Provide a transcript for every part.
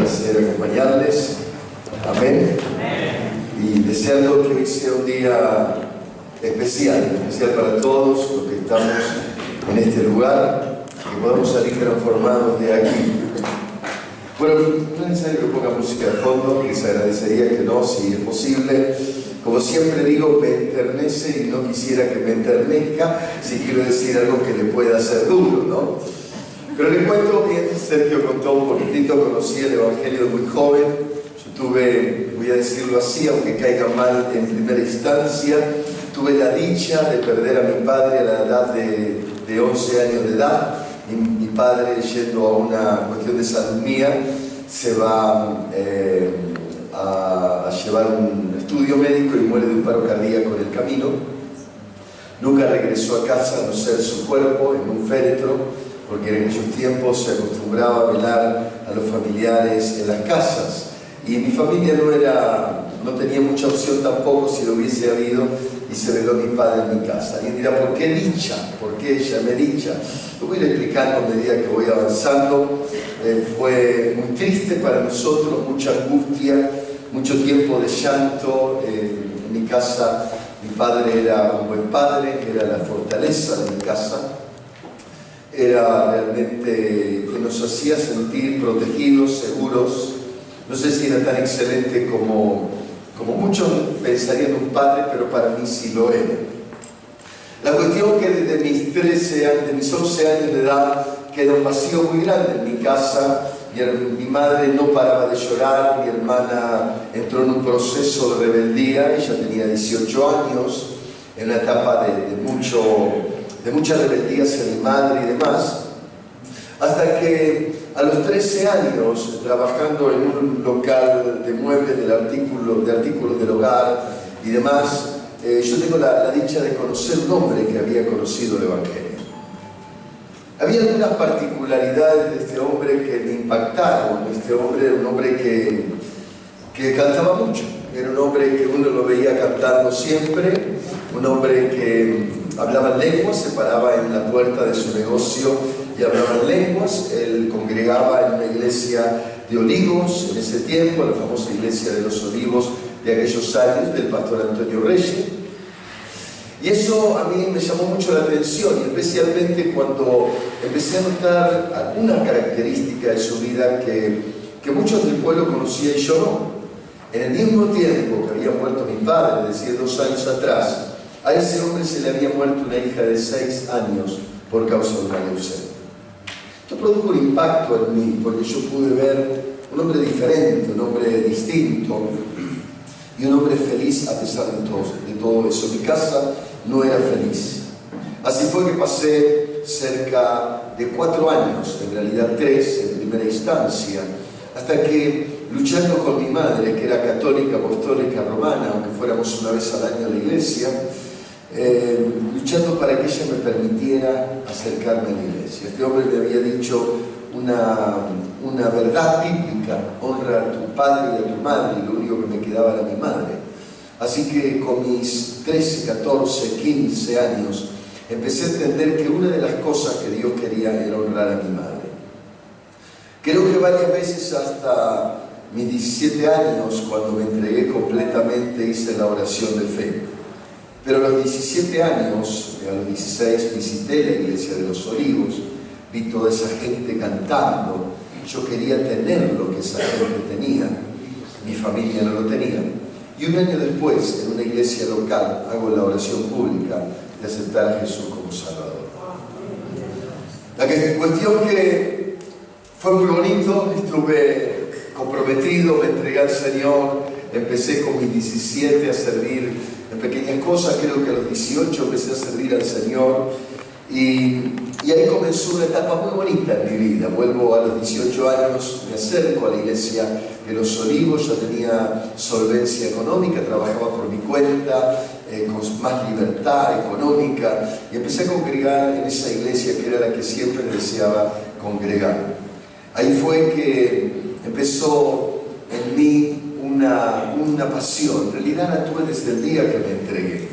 placer acompañarles. Amén. Y deseando que hoy sea un día especial para todos los que estamos en este lugar, que podamos salir transformados de aquí. Bueno, no es necesario que ponga música de fondo, les agradecería que no, si es posible. Como siempre digo, me enternece y no quisiera que me enternezca si quiero decir algo que le pueda hacer duro, ¿no? Pero le cuento bien, Sergio contó un poquitito, conocí el Evangelio muy joven. Yo tuve, voy a decirlo así, aunque caiga mal en primera instancia, tuve la dicha de perder a mi padre a la edad de 11 años de edad. Y mi padre, yendo a una cuestión de salud mía, se va a llevar un estudio médico y muere de un paro cardíaco en el camino. Nunca regresó a casa a no ser su cuerpo en un féretro, porque en aquellos tiempos se acostumbraba a velar a los familiares en las casas. Y mi familia no tenía mucha opción tampoco si lo hubiese habido, y se veló mi padre en mi casa. Alguien dirá, ¿por qué dicha? ¿Por qué ella me dicha? Lo voy a ir explicando a medida que voy avanzando. Fue muy triste para nosotros, mucha angustia, mucho tiempo de llanto. En mi casa, mi padre era un buen padre, era la fortaleza de mi casa. Era realmente que nos hacía sentir protegidos, seguros. No sé si era tan excelente como muchos pensarían un padre, pero para mí sí lo era. La cuestión que desde mis 11 años de edad queda un vacío muy grande en mi casa. Mi madre no paraba de llorar, mi hermana entró en un proceso de rebeldía, ella tenía 18 años, en una etapa de mucha rebeldía hacia mi madre y demás, hasta que a los 13 años, trabajando en un local de muebles de artículos del hogar y demás, yo tengo la dicha de conocer un hombre que había conocido el Evangelio. Había algunas particularidades de este hombre que me impactaron. Este hombre era un hombre que cantaba mucho, era un hombre que uno lo veía cantando siempre, un hombre que hablaba en lenguas, se paraba en la puerta de su negocio y hablaba en lenguas. Él congregaba en una iglesia de Olivos, en ese tiempo, la famosa iglesia de los Olivos de aquellos años, del pastor Antonio Reyes. Y eso a mí me llamó mucho la atención, y especialmente cuando empecé a notar alguna característica de su vida que muchos del pueblo conocían y yo no. En el mismo tiempo que había muerto mi padre, es decir, 2 años atrás, a ese hombre se le había muerto una hija de 6 años por causa de una leucemia. Esto produjo un impacto en mí, porque yo pude ver un hombre diferente, un hombre distinto, y un hombre feliz a pesar de todo eso. Mi casa no era feliz. Así fue que pasé cerca de 4 años, en realidad 3 en primera instancia, hasta que, luchando con mi madre, que era católica, apostólica, romana, aunque fuéramos una vez al año a la iglesia, luchando para que ella me permitiera acercarme a la iglesia. Este hombre me había dicho una verdad bíblica: honra a tu padre y a tu madre, y lo único que me quedaba era mi madre. Así que con mis 13, 14, 15 años empecé a entender que una de las cosas que Dios quería era honrar a mi madre. Creo que varias veces hasta mis 17 años, cuando me entregué completamente, hice la oración de fe. Pero a los 17 años, a los 16, visité la iglesia de los Olivos, vi toda esa gente cantando. Yo quería tener lo que esa gente tenía, mi familia no lo tenía. Y un año después, en una iglesia local, hago la oración pública de aceptar a Jesús como Salvador. La cuestión que fue muy bonito, estuve comprometido, me entregué al Señor, empecé con mis 17 a servir en pequeñas cosas. Creo que a los 18 empecé a servir al Señor, y ahí comenzó una etapa muy bonita en mi vida. Vuelvo a los 18 años, me acerco a la iglesia de los Olivos, ya tenía solvencia económica, trabajaba por mi cuenta, con más libertad económica, y empecé a congregar en esa iglesia que era la que siempre deseaba congregar. Ahí fue que empezó en mí una pasión. En realidad la tuve desde el día que me entregué.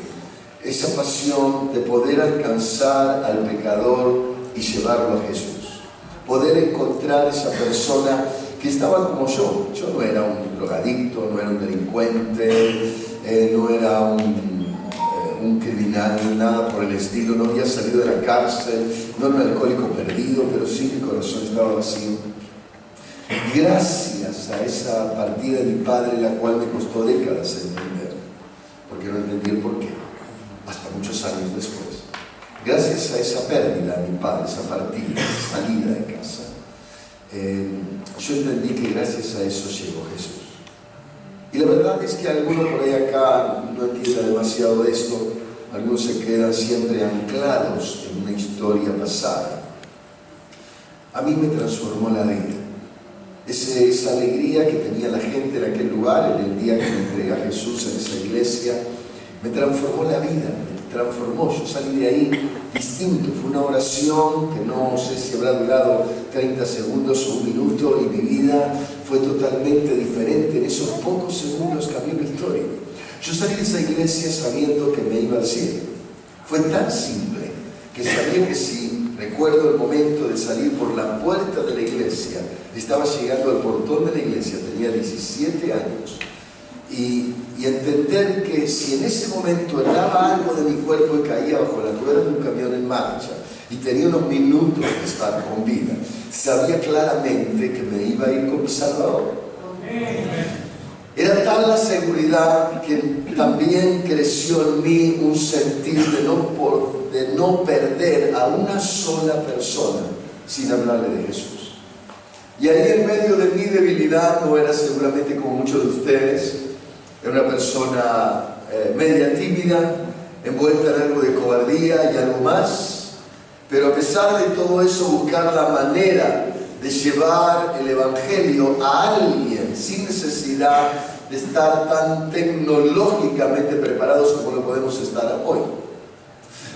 Esa pasión de poder alcanzar al pecador y llevarlo a Jesús. Poder encontrar esa persona que estaba como yo. Yo no era un drogadicto, no era un delincuente, no era un criminal, nada por el estilo, no había salido de la cárcel, no era un alcohólico perdido, pero sí mi corazón estaba vacío. Gracias a esa partida de mi padre, la cual me costó décadas entender, porque no entendí el porqué, hasta muchos años después. Gracias a esa pérdida de mi padre, esa partida, esa salida de casa, yo entendí que gracias a eso llegó Jesús. Y la verdad es que algunos por ahí acá no entienden demasiado de esto, algunos se quedan siempre anclados en una historia pasada. A mí me transformó la vida. Esa alegría que tenía la gente en aquel lugar, en el día que me entregué a Jesús en esa iglesia, me transformó la vida, me transformó. Yo salí de ahí distinto. Fue una oración que no sé si habrá durado 30 segundos o un minuto, y mi vida fue totalmente diferente. En esos pocos segundos cambió mi historia. Yo salí de esa iglesia sabiendo que me iba al cielo. Fue tan simple que sabía que si recuerdo el momento de salir por la puerta de la iglesia, estaba llegando al portón de la iglesia, tenía 17 años, y entender que si en ese momento daba algo de mi cuerpo y caía bajo la rueda de un camión en marcha y tenía unos minutos de estar con vida, sabía claramente que me iba a ir con mi Salvador. Era tal la seguridad que también creció en mí un sentir de no perder a una sola persona sin hablarle de Jesús. Y ahí en medio de mi debilidad, no era seguramente como muchos de ustedes, era una persona media tímida, envuelta en algo de cobardía y algo más, pero a pesar de todo eso, buscar la manera de llevar el Evangelio a alguien sin necesidad de estar tan tecnológicamente preparados como lo podemos estar hoy.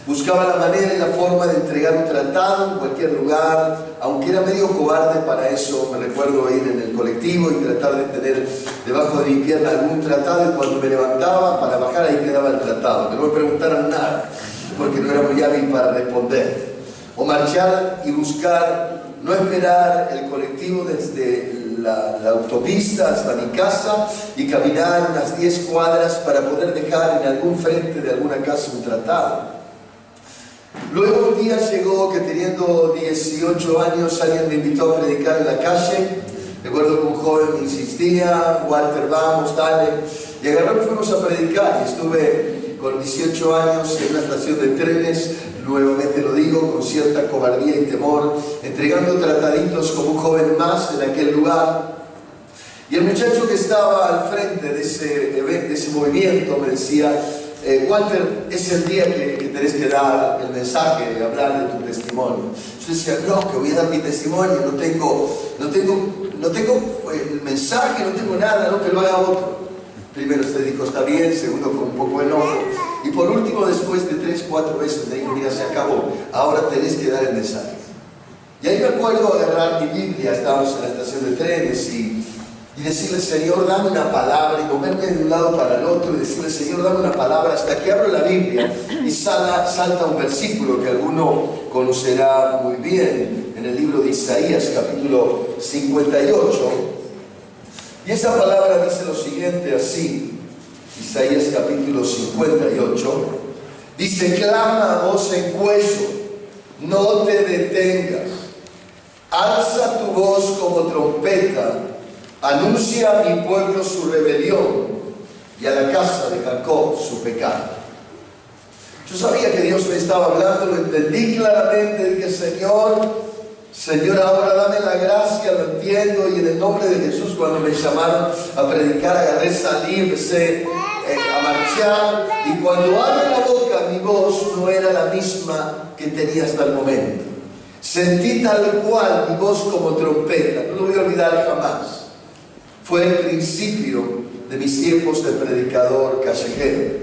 Buscaba la manera y la forma de entregar un tratado en cualquier lugar, aunque era medio cobarde para eso. Me recuerdo ir en el colectivo y tratar de tener debajo de mi pierna algún tratado, y cuando me levantaba para bajar ahí quedaba el tratado, que no me preguntaran nada, porque no era muy hábil para responder. O marchar y buscar, no esperar el colectivo desde la autopista hasta mi casa y caminar unas 10 cuadras para poder dejar en algún frente de alguna casa un tratado. Luego un día llegó que teniendo 18 años alguien me invitó a predicar en la calle. Recuerdo que un joven me insistía: Walter, vamos, dale. Y agarramos, fuimos a predicar, y estuve con 18 años en una estación de trenes, nuevamente lo digo, con cierta cobardía y temor, entregando trataditos como un joven más en aquel lugar. Y el muchacho que estaba al frente de ese movimiento me decía: Walter, es el día que tenés que dar el mensaje, hablar de tu testimonio. Yo decía: no, que voy a dar mi testimonio, no tengo el mensaje, no tengo nada, no, que lo haga otro. Primero usted dijo: está bien. Segundo, con un poco de enojo. Y por último, después de 3 o 4 veces, me dijo: mira, se acabó, ahora tenés que dar el mensaje. Y ahí me acuerdo agarrar mi Biblia, estábamos en la estación de trenes, y decirle: Señor, dame una palabra, y moverme de un lado para el otro y decirle: Señor, dame una palabra, hasta que abro la Biblia y salta un versículo que alguno conocerá muy bien, en el libro de Isaías, capítulo 58. Y esa palabra dice lo siguiente, así: Isaías capítulo 58, dice: clama a voz en cuello, no te detengas, alza tu voz como trompeta, anuncia a mi pueblo su rebelión y a la casa de Jacob su pecado. Yo sabía que Dios me estaba hablando, lo entendí claramente, dije: Señor, ahora dame la gracia, lo entiendo. Y en el nombre de Jesús, cuando me llamaron a predicar, agarré, salí, empecé a marchar, y cuando abro la boca, mi voz no era la misma que tenía hasta el momento. Sentí tal cual mi voz como trompeta, no lo voy a olvidar jamás. Fue el principio de mis tiempos de predicador callejero.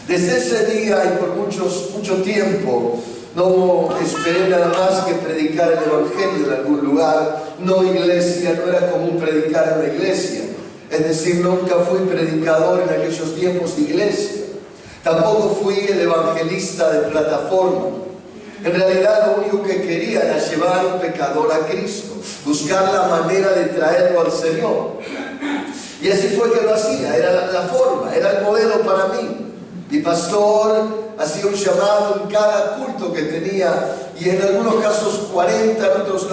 Desde ese día y por mucho tiempo no esperé nada más que predicar el Evangelio en algún lugar. No iglesia, no era común predicar en la iglesia. Es decir, nunca fui predicador en aquellos tiempos de iglesia. Tampoco fui el evangelista de plataforma. En realidad lo único que quería era llevar a un pecador a Cristo. buscar la manera de traerlo al Señor. Y así fue que lo hacía, era la forma, era el modelo para mí. Mi pastor hacía un llamado en cada culto que tenía, y en algunos casos 40, en otros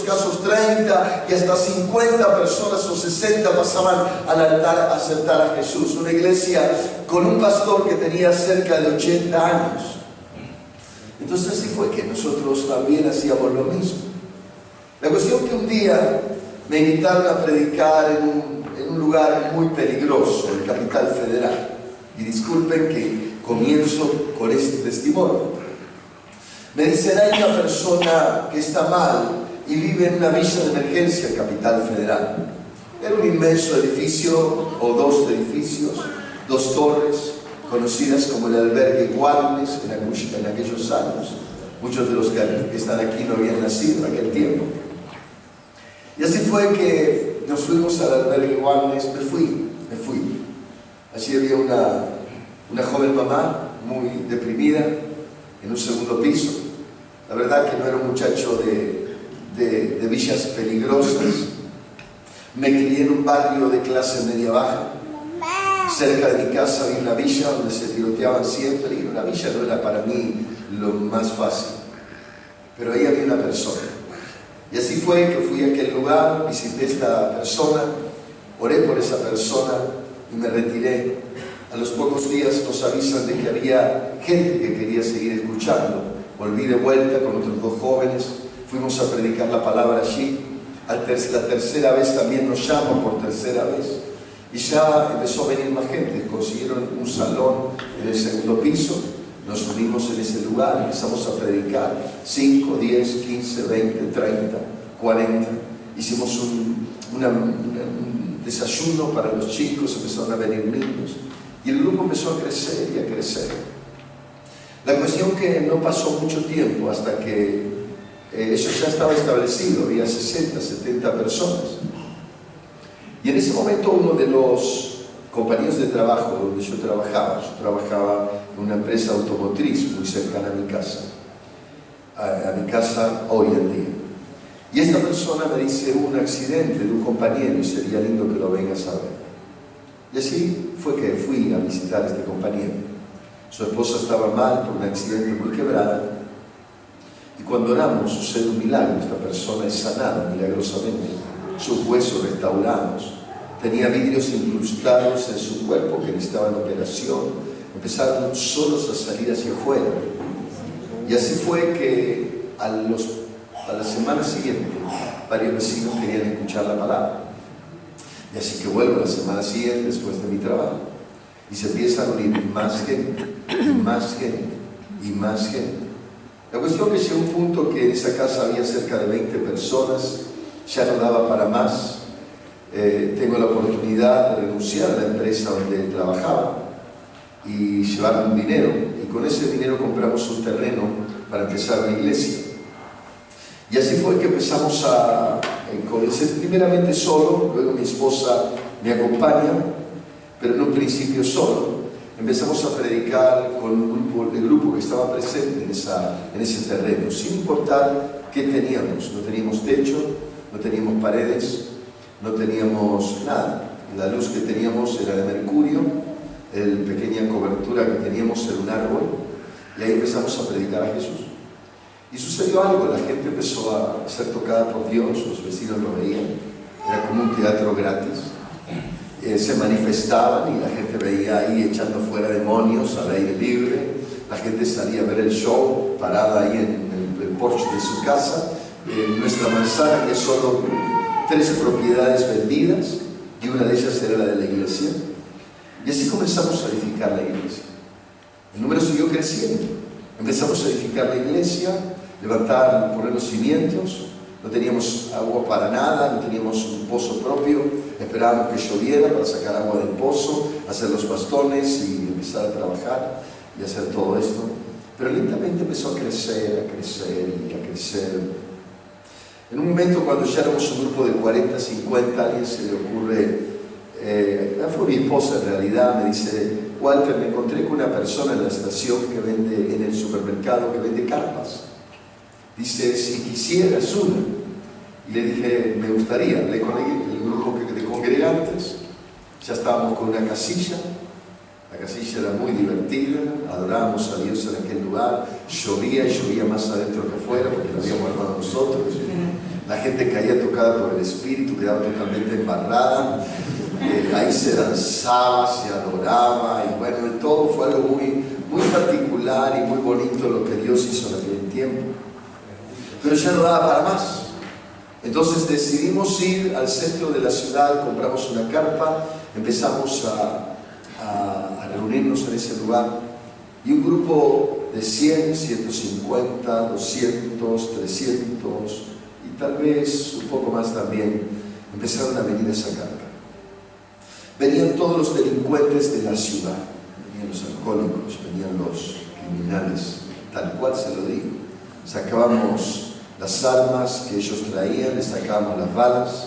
casos 30, y hasta 50 personas o 60 pasaban al altar a aceptar a Jesús. Una iglesia con un pastor que tenía cerca de 80 años. Entonces así fue que nosotros también hacíamos lo mismo. La cuestión que un día me invitaron a predicar en un lugar muy peligroso, el Capital Federal. Y disculpen que comienzo con este testimonio. Me dicen, hay una persona que está mal y vive en una villa de emergencia en Capital Federal. Era un inmenso edificio, o 2 edificios, 2 torres, conocidas como el albergue Guarnes en aquellos años. Muchos de los que están aquí no habían nacido en aquel tiempo. Y así fue que nos fuimos al albergue Guarnes. Me fui. Allí había una joven mamá muy deprimida en un segundo piso. La verdad que no era un muchacho de villas peligrosas. Me crié en un barrio de clase media baja. Cerca de mi casa había una villa donde se tiroteaban siempre, y una villa no era para mí lo más fácil. Pero ahí había una persona. Y así fue que fui a aquel lugar, visité a esta persona, oré por esa persona y me retiré. A los pocos días nos avisan de que había gente que quería seguir escuchando. Volví de vuelta con otros 2 jóvenes, fuimos a predicar la palabra allí. La tercera vez también nos llaman por tercera vez. Y ya empezó a venir más gente, consiguieron un salón en el segundo piso, nos unimos en ese lugar, empezamos a predicar 5, 10, 15, 20, 30, 40. Hicimos un desayuno para los chicos, empezaron a venir niños. Y el grupo empezó a crecer y a crecer. La cuestión que no pasó mucho tiempo hasta que eso ya estaba establecido, había 60, 70 personas. Y en ese momento uno de los compañeros de trabajo donde yo trabajaba en una empresa automotriz muy cercana a mi casa hoy en día. Y esta persona me dice, hubo un accidente de un compañero y sería lindo que lo vengas a ver. Y así fue que fui a visitar a este compañero. Su esposa estaba mal por un accidente muy quebrada. Y cuando oramos sucede un milagro. Esta persona es sanada milagrosamente. Sus huesos restaurados. Tenía vidrios incrustados en su cuerpo que necesitaban operación. Empezaron solos a salir hacia afuera. Y así fue que a la semana siguiente varios vecinos querían escuchar la palabra. Y así que vuelvo la semana siguiente después de mi trabajo. Y se empieza a unir más gente, y más gente, y más gente. La cuestión que llegó a un punto que en esa casa había cerca de 20 personas, ya no daba para más. Tengo la oportunidad de renunciar a la empresa donde trabajaba y llevarme un dinero. Y con ese dinero compramos un terreno para empezar una iglesia. Y así fue que empezamos a conocer primeramente solo, luego mi esposa me acompaña, pero en un principio solo. Empezamos a predicar con el grupo que estaba presente en ese terreno, sin importar qué teníamos. No teníamos techo, no teníamos paredes, no teníamos nada. La luz que teníamos era de mercurio, la pequeña cobertura que teníamos era un árbol, y ahí empezamos a predicar a Jesús. Y sucedió algo, la gente empezó a ser tocada por Dios, los vecinos lo veían, era como un teatro gratis. Se manifestaban y la gente veía ahí echando fuera demonios al aire libre. La gente salía a ver el show parada ahí en el porche de su casa. En nuestra manzana había solo 3 propiedades vendidas y una de ellas era la de la iglesia. Y así comenzamos a edificar la iglesia. El número siguió creciendo. Empezamos a edificar la iglesia, poner los cimientos. No teníamos agua para nada, no teníamos un pozo propio. Esperábamos que lloviera para sacar agua del pozo, hacer los bastones y empezar a trabajar y hacer todo esto. Pero lentamente empezó a crecer y a crecer. En un momento, cuando ya éramos un grupo de 40, 50, a alguien se le ocurre, fue mi esposa en realidad, me dice: Walter, me encontré con una persona en la estación que vende, en el supermercado, que vende carpas. Dice, si quisieras una. Y le dije, me gustaría, hablé con el grupo de congregantes, ya estábamos con una casilla, la casilla era muy divertida, adorábamos a Dios en aquel lugar, llovía y llovía más adentro que afuera porque lo habíamos armado nosotros. La gente caía tocada por el Espíritu, quedaba totalmente embarrada, ahí se danzaba, se adoraba, y bueno, todo fue algo muy, muy particular y muy bonito lo que Dios hizo en aquel tiempo. Pero ya no daba para más. Entonces decidimos ir al centro de la ciudad, compramos una carpa, empezamos a reunirnos en ese lugar, y un grupo de 100, 150, 200, 300 y tal vez un poco más también empezaron a venir a esa carpa. Venían todos los delincuentes de la ciudad, venían los alcohólicos, venían los criminales, tal cual se lo digo. Sacábamos las armas que ellos traían, les sacábamos las balas,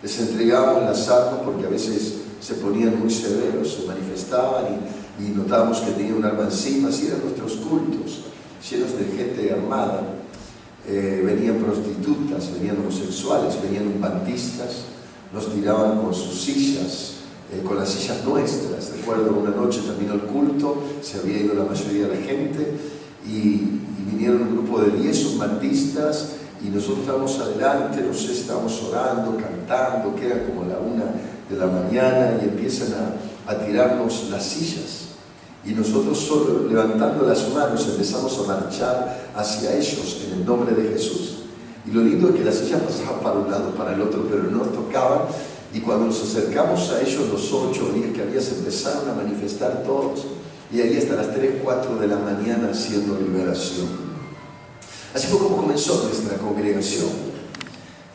les entregábamos las armas porque a veces se ponían muy severos, se manifestaban y notábamos que tenían un arma encima. Así eran nuestros cultos, llenos de gente armada. Venían prostitutas, venían homosexuales, venían umbandistas, nos tiraban con sus sillas, con las sillas nuestras. Recuerdo una noche terminó el culto, se había ido la mayoría de la gente y vinieron un grupo de 10 umbandistas y nosotros estábamos adelante, no sé, estábamos orando, cantando, que era como la 1 de la mañana, y empiezan a tirarnos las sillas. Y nosotros solo levantando las manos empezamos a marchar hacia ellos en el nombre de Jesús. Y lo lindo es que las sillas pasaban para un lado, para el otro, pero no nos tocaban. Y cuando nos acercamos a ellos, los 8 o 10 que había, se empezaron a manifestar todos. Y ahí hasta las 3, 4 de la mañana haciendo liberación. Así fue como comenzó nuestra congregación.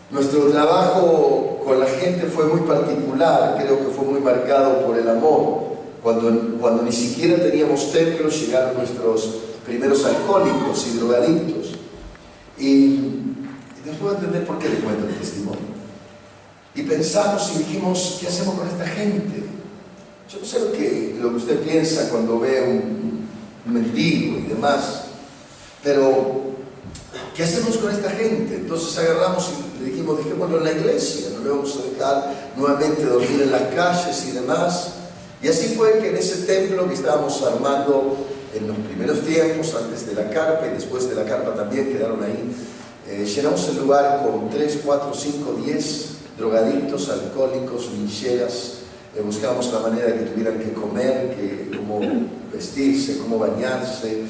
Nuestro trabajo con la gente fue muy particular, creo que fue muy marcado por el amor. Cuando ni siquiera teníamos templos, llegaron nuestros primeros alcohólicos y drogadictos. Y después voy a entender por qué le cuento el testimonio. Y pensamos y dijimos, ¿qué hacemos con esta gente? Yo no sé lo que usted piensa cuando ve un mendigo y demás, pero ¿qué hacemos con esta gente? Entonces agarramos y le dijimos, dejémoslo en la iglesia, no le vamos a dejar nuevamente dormir en las calles y demás. Y así fue que en ese templo que estábamos armando en los primeros tiempos, antes de la carpa y después de la carpa también quedaron ahí, llenamos el lugar con 3, 4, 5, 10 drogadictos, alcohólicos, lincheras. Buscábamos la manera de que tuvieran que comer, cómo vestirse, cómo bañarse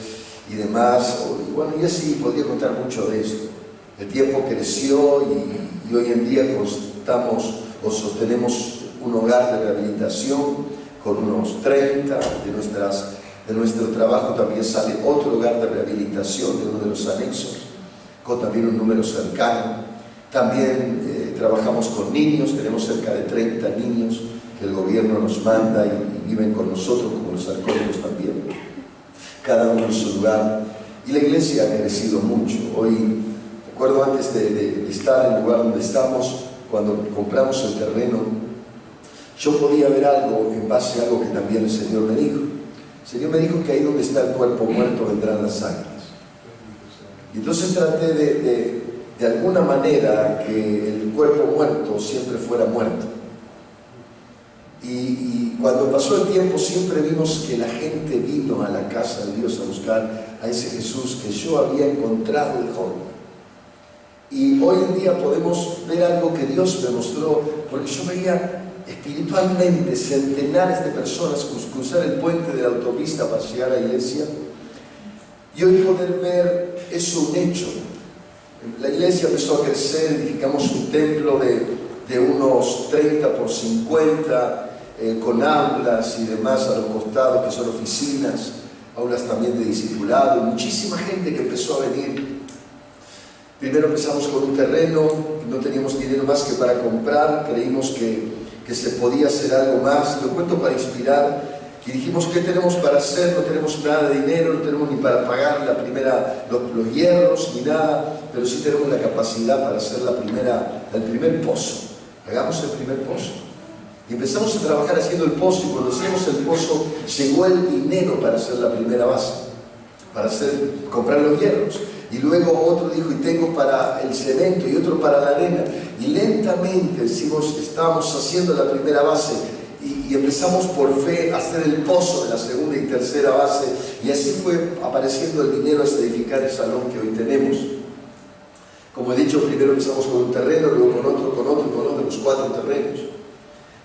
y demás. Y bueno, y así podría contar mucho de esto. El tiempo creció y hoy en día sostenemos un hogar de rehabilitación con unos 30. De nuestro trabajo también sale otro hogar de rehabilitación de uno de los anexos, con también un número cercano. También trabajamos con niños, tenemos cerca de 30 niños que el gobierno nos manda y viven con nosotros, como los alcohólicos también, cada uno en su lugar. Y la iglesia ha crecido mucho. Hoy, recuerdo antes de estar en el lugar donde estamos, cuando compramos el terreno, yo podía ver algo en base a algo que también el Señor me dijo. El Señor me dijo que ahí donde está el cuerpo muerto vendrán las águilas. Y entonces traté de alguna manera que el cuerpo muerto siempre fuera muerto. Y cuando pasó el tiempo siempre vimos que la gente vino a la casa de Dios a buscar a ese Jesús que yo había encontrado en Jordan. Y hoy en día podemos ver algo que Dios me mostró, porque yo veía espiritualmente centenares de personas cruzar el puente de la autopista para llegar a la iglesia, y hoy poder ver eso un hecho. La iglesia empezó a crecer, edificamos un templo de unos 30 por 50, con aulas y demás a los costados, que son oficinas, aulas también de discipulado, y muchísima gente que empezó a venir. Primero empezamos con un terreno, no teníamos dinero más que para comprar, creímos que se podía hacer algo más. Lo cuento para inspirar. Y dijimos, ¿qué tenemos para hacer? No tenemos nada de dinero, no tenemos ni para pagar los hierros ni nada, pero sí tenemos la capacidad para hacer el primer pozo. Hagamos el primer pozo. Y empezamos a trabajar haciendo el pozo, y cuando hacíamos el pozo llegó el dinero para hacer la primera base, para comprar los hierros. Y luego otro dijo, y tengo para el cemento, y otro para la arena. Y lentamente estábamos haciendo la primera base, y empezamos por fe a hacer el pozo de la segunda y tercera base, y así fue apareciendo el dinero hasta edificar el salón que hoy tenemos. Como he dicho, primero empezamos con un terreno, luego con otro, los 4 terrenos.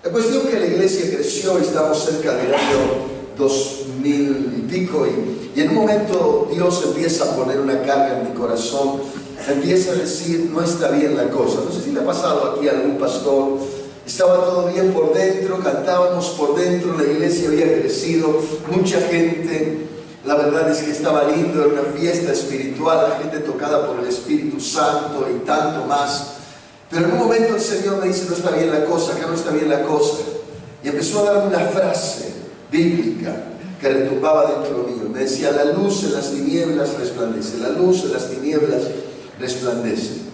La cuestión es que la iglesia creció y estábamos cerca del año 2000 y pico, y en un momento Dios empieza a poner una carga en mi corazón, empieza a decir, no está bien la cosa. No sé si le ha pasado aquí a algún pastor. Estaba todo bien por dentro, cantábamos por dentro, la iglesia había crecido, mucha gente, la verdad es que estaba lindo, era una fiesta espiritual, la gente tocada por el Espíritu Santo y tanto más. Pero en un momento el Señor me dice, no está bien la cosa, acá no está bien la cosa. Y empezó a darme una frase bíblica que retumbaba dentro mío. Me decía, la luz en las tinieblas resplandece, la luz en las tinieblas resplandece.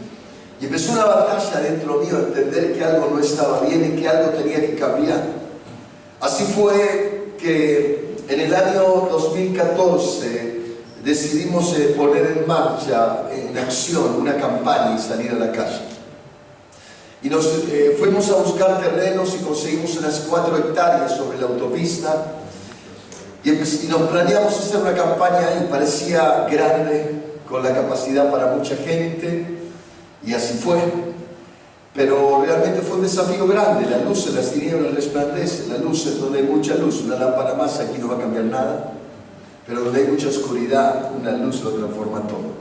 Y empezó una batalla dentro mío a entender que algo no estaba bien y que algo tenía que cambiar. Así fue que en el año 2014 decidimos poner en marcha, en acción, una campaña y salir a la calle. Y nos fuimos a buscar terrenos y conseguimos unas 4 hectáreas sobre la autopista. Y nos planeamos hacer una campaña ahí, parecía grande, con la capacidad para mucha gente. Y así fue, pero realmente fue un desafío grande. La luz en las tinieblas resplandece, la luz es donde hay mucha luz, una lámpara más aquí no va a cambiar nada, pero donde hay mucha oscuridad, una luz lo transforma todo.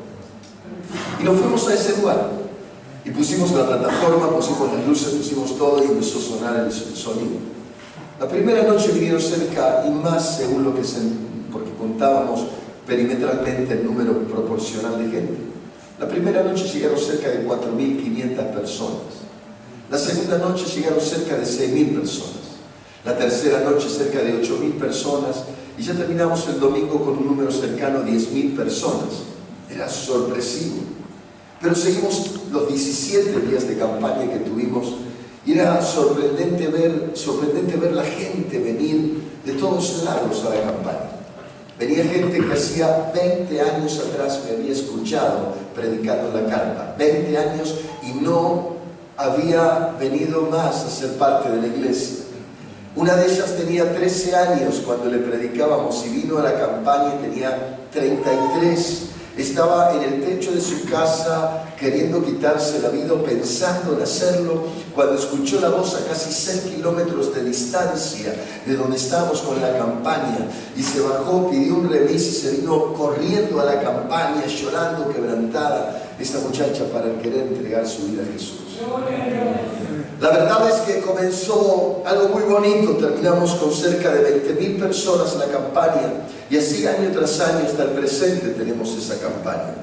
Y nos fuimos a ese lugar, y pusimos la plataforma, pusimos las luces, pusimos todo, y empezó a sonar el sonido. La primera noche vinieron cerca, y más según lo que porque contábamos perimetralmente el número proporcional de gente. La primera noche llegaron cerca de 4.500 personas. La segunda noche llegaron cerca de 6.000 personas. La tercera noche cerca de 8.000 personas. Y ya terminamos el domingo con un número cercano a 10.000 personas. Era sorpresivo. Pero seguimos los 17 días de campaña que tuvimos. Y era sorprendente ver la gente venir de todos lados a la campaña. Venía gente que hacía 20 años atrás me había escuchado predicando en la carpa, 20 años, y no había venido más a ser parte de la iglesia. Una de ellas tenía 13 años cuando le predicábamos y vino a la campaña y tenía 33. Estaba en el techo de su casa queriendo quitarse la vida, pensando en hacerlo, cuando escuchó la voz a casi 6 kilómetros de distancia de donde estábamos con la campaña, y se bajó, pidió un remis y se vino corriendo a la campaña, llorando, quebrantada, esta muchacha, para querer entregar su vida a Jesús. La verdad es que comenzó algo muy bonito. Terminamos con cerca de 20.000 personas en la campaña, y así año tras año hasta el presente tenemos esa campaña.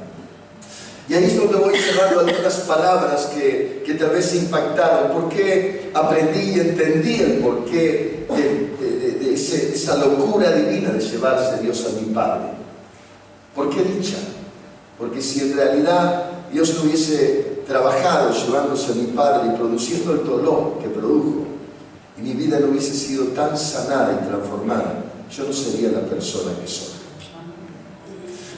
Y ahí es donde voy cerrando algunas palabras que tal vez impactaron, porque aprendí y entendí el porqué de esa locura divina de llevarse Dios a mi Padre. ¿Por qué dicha? Porque si en realidad Dios no hubiese trabajado llevándose a mi Padre y produciendo el dolor que produjo, y mi vida no hubiese sido tan sanada y transformada, yo no sería la persona que soy.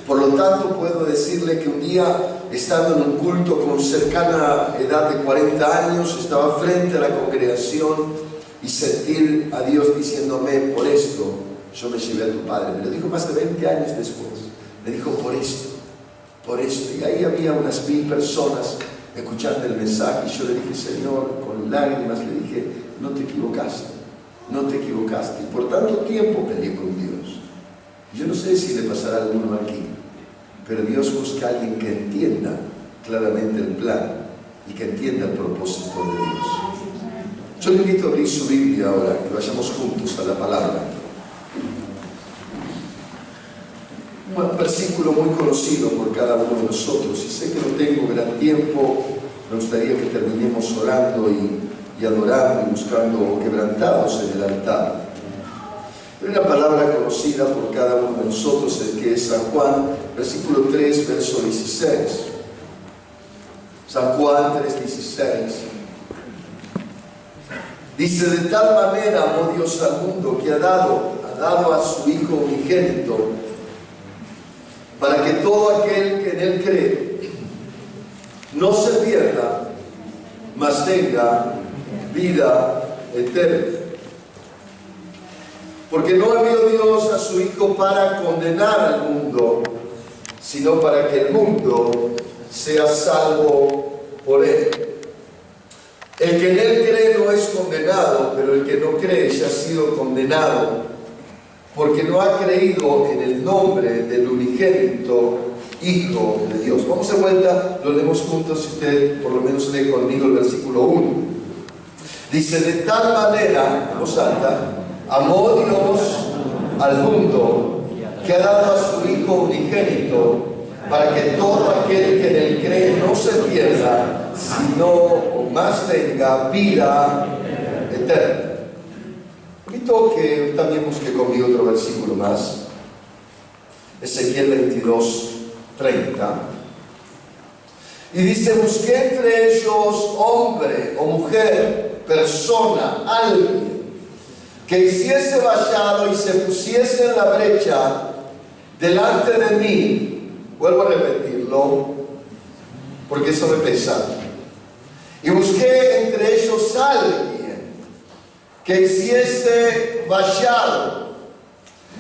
Por lo tanto, puedo decirle que un día, estando en un culto con cercana edad de 40 años, estaba frente a la congregación y sentir a Dios diciéndome, por esto yo me llevé a tu Padre. Me lo dijo más de 20 años después. Me dijo, por esto. Y ahí había unas 1000 personas escuchando el mensaje, y yo le dije, Señor, con lágrimas le dije, no te equivocaste, y por tanto tiempo peleé con Dios. Yo no sé si le pasará a alguno aquí, pero Dios busca a alguien que entienda claramente el plan y que entienda el propósito de Dios. Yo le invito a abrir su Biblia ahora, que vayamos juntos a la palabra. Un versículo muy conocido por cada uno de nosotros, y sé que no tengo gran tiempo. Me gustaría que terminemos orando y adorando y buscando quebrantados en el altar. Hay una palabra conocida por cada uno de nosotros, el que es San Juan, versículo 3, verso 16. San Juan 3:16. Dice, de tal manera amó Dios al mundo que ha dado a su Hijo unigénito, para que todo aquel que en Él cree no se pierda, mas tenga vida eterna. Porque no envió Dios a su Hijo para condenar al mundo, sino para que el mundo sea salvo por Él. El que en Él cree no es condenado, pero el que no cree ya ha sido condenado, porque no ha creído en el nombre del unigénito Hijo de Dios. Vamos de vuelta, lo leemos juntos, si usted por lo menos lee conmigo el versículo 1. Dice: de tal manera, en voz alta, amó Dios al mundo, que ha dado a su Hijo unigénito, para que todo aquel que en Él cree no se pierda, sino o más tenga vida eterna. Invito que también busque conmigo otro versículo más. Ezequiel 22, 30. Y dice: busqué entre ellos hombre o mujer, persona, alguien, que hiciese vallado y se pusiese en la brecha delante de mí. Vuelvo a repetirlo, porque eso me pesa. Y busqué entre ellos alguien que hiciese vallado,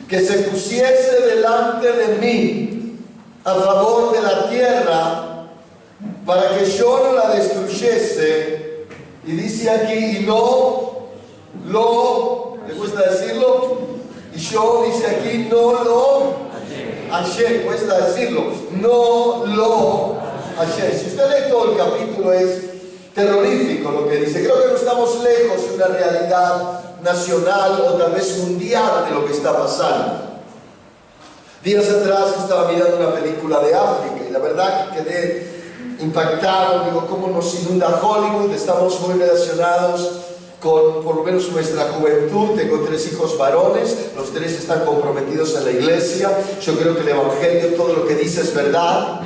que se pusiese delante de mí a favor de la tierra, para que yo no la destruyese. Y dice aquí: y no lo, ¿le gusta decirlo? Y yo, dice aquí, no lo hallé, cuesta decirlo, no lo hallé. Si usted lee todo el capítulo, es terrorífico lo que dice. Creo que no estamos lejos de una realidad nacional o tal vez mundial de lo que está pasando. Días atrás estaba mirando una película de África y la verdad que quedé impactado. Digo, cómo nos inunda Hollywood. Estamos muy relacionados con por lo menos nuestra juventud. Tengo 3 hijos varones, los 3 están comprometidos en la iglesia. Yo creo que el Evangelio, todo lo que dice es verdad.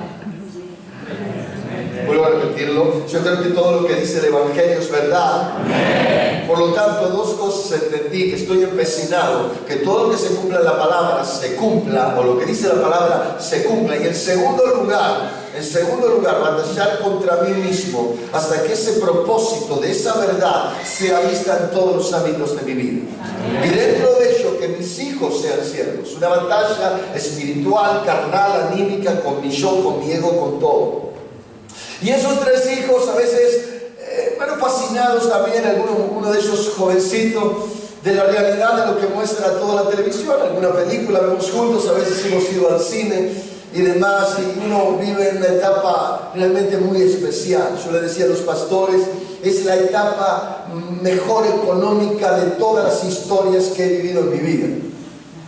Vuelvo a repetirlo, yo creo que todo lo que dice el Evangelio es verdad. Por lo tanto, 2 cosas entendí, que estoy empecinado, que todo lo que se cumpla en la palabra se cumpla, o lo que dice la palabra se cumpla. Y en segundo lugar, batallar contra mí mismo hasta que ese propósito de esa verdad sea vista en todos los ámbitos de mi vida. Y dentro de ello, que mis hijos sean siervos. Una batalla espiritual, carnal, anímica, con mi yo, con mi ego, con todo. Y esos 3 hijos a veces, fascinados también, uno de ellos jovencito, de la realidad de lo que muestra toda la televisión. Alguna película vemos juntos, a veces hemos ido al cine y demás, y uno vive en una etapa realmente muy especial. Yo le decía a los pastores, es la etapa mejor económica de todas las historias que he vivido en mi vida.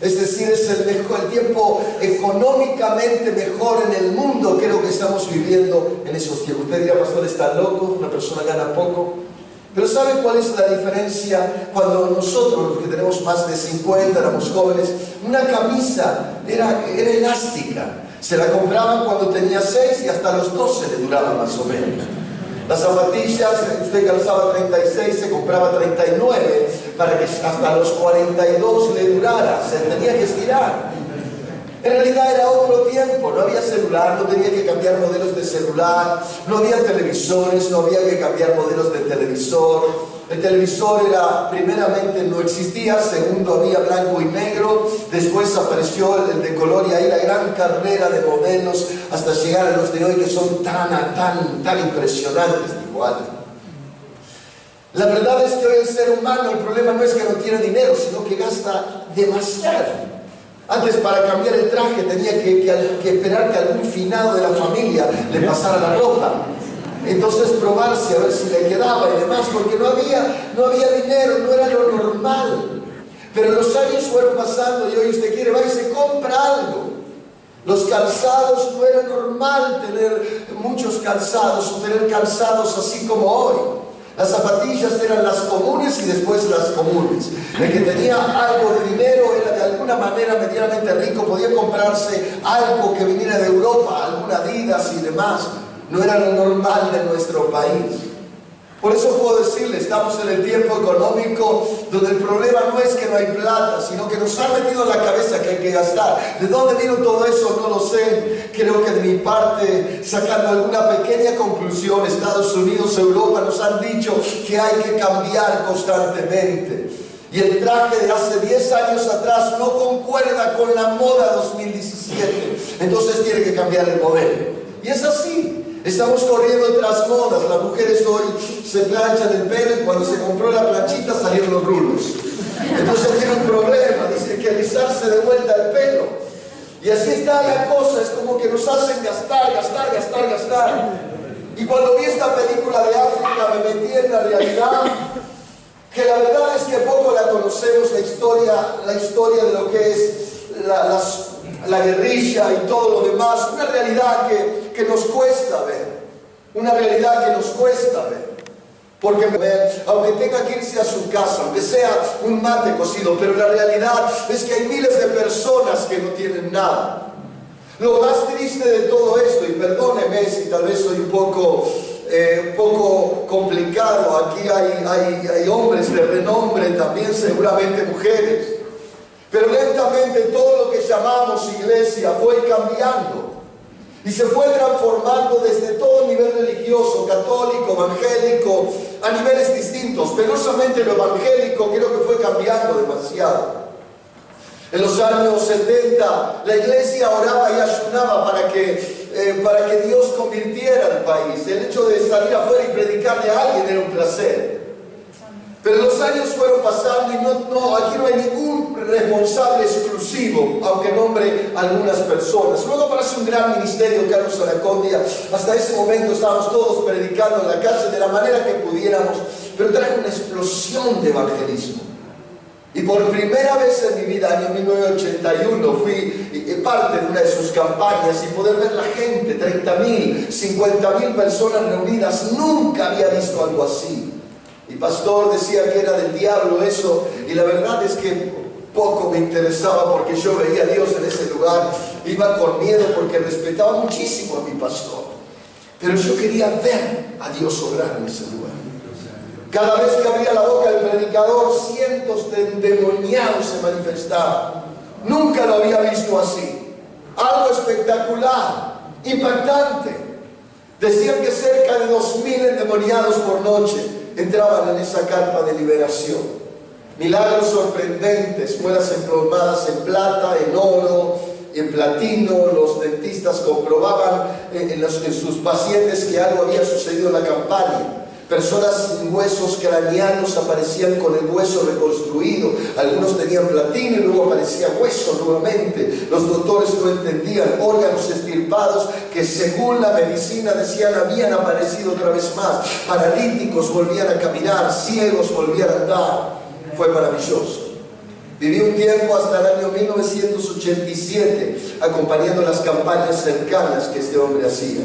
Es decir, es el tiempo económicamente mejor en el mundo. Creo que estamos viviendo en esos tiempos. Usted dirá: pastor, está loco, una persona gana poco. Pero ¿sabe cuál es la diferencia? Cuando nosotros, los que tenemos más de 50, éramos jóvenes, una camisa era elástica. Se la compraban cuando tenía 6 y hasta los 12 le duraba más o menos. Las zapatillas, usted calzaba 36, se compraba 39 para que hasta los 42 le durara, se tenía que estirar. En realidad era otro tiempo, no había celular, no tenía que cambiar modelos de celular, no había televisores, no había que cambiar modelos de televisor. El televisor primeramente no existía, segundo había blanco y negro, después apareció el de color y ahí la gran carrera de modelos hasta llegar a los de hoy, que son tan impresionantes igual. La verdad es que hoy el ser humano, el problema no es que no tiene dinero, sino que gasta demasiado. Antes, para cambiar el traje tenía que esperar que algún finado de la familia le pasara la ropa. Entonces probarse a ver si le quedaba y demás, porque no había dinero, no era lo normal. Pero los años fueron pasando y hoy usted quiere, va y se compra algo. Los calzados, no era normal tener muchos calzados o tener calzados así como hoy. Las zapatillas eran las comunes y después las comunes. El que tenía algo de dinero era de alguna manera medianamente rico, podía comprarse algo que viniera de Europa, alguna Adidas y demás. No era lo normal de nuestro país. Por eso puedo decirle, estamos en el tiempo económico donde el problema no es que no hay plata, sino que nos han metido en la cabeza que hay que gastar. ¿De dónde vino todo eso? No lo sé. Creo que de mi parte, sacando alguna pequeña conclusión, Estados Unidos, Europa nos han dicho que hay que cambiar constantemente. Y el traje de hace 10 años atrás no concuerda con la moda 2017. Entonces tiene que cambiar el modelo. Y es así. Estamos corriendo tras modas. Las mujeres hoy se planchan el pelo y cuando se compró la planchita salieron los rulos. Entonces tiene un problema, dice que rizarse de vuelta el pelo. Y así está la cosa, es como que nos hacen gastar. Y cuando vi esta película de África me metí en la realidad, que la verdad es que poco la conocemos, la historia de lo que es la guerrilla y todo lo demás, una realidad que nos cuesta ver, porque aunque tenga que irse a su casa, aunque sea un mate cocido, pero la realidad es que hay miles de personas que no tienen nada. Lo más triste de todo esto, y perdóneme si tal vez soy un poco complicado, aquí hay hombres de renombre, también seguramente mujeres, pero lentamente todo lo que llamamos iglesia fue cambiando y se fue transformando desde todo nivel religioso, católico, evangélico, a niveles distintos. Penosamente lo evangélico creo que fue cambiando demasiado. En los años 70 la iglesia oraba y ayunaba para que Dios convirtiera al país. El hecho de salir afuera y predicarle a alguien era un placer. Pero los años fueron pasando y aquí no hay ningún responsable exclusivo, aunque nombre a algunas personas. Luego aparece un gran ministerio, Carlos Anacondia. Hasta ese momento estábamos todos predicando en la calle de la manera que pudiéramos, pero trajo una explosión de evangelismo. Y por primera vez en mi vida, año 1981, fui parte de una de sus campañas y poder ver la gente, 30.000, 50.000 personas reunidas. Nunca había visto algo así. Y pastor decía que era del diablo eso, y la verdad es que poco me interesaba porque yo veía a Dios en ese lugar. Iba con miedo porque respetaba muchísimo a mi pastor, pero yo quería ver a Dios obrar en ese lugar. Cada vez que abría la boca el predicador, cientos de endemoniados se manifestaban. Nunca lo había visto así. Algo espectacular, impactante. Decían que cerca de 2.000 endemoniados por noche entraban en esa carpa de liberación. Milagros sorprendentes, muelas emplomadas en plata, en oro, en platino. Los dentistas comprobaban en sus pacientes que algo había sucedido en la campaña. Personas sin huesos craneanos aparecían con el hueso reconstruido. Algunos tenían platino y luego aparecía hueso nuevamente. Los doctores no entendían. Órganos extirpados que según la medicina decían habían aparecido otra vez más. Paralíticos volvían a caminar, ciegos volvían a andar. Fue maravilloso. Viví un tiempo hasta el año 1987 acompañando las campañas cercanas que este hombre hacía.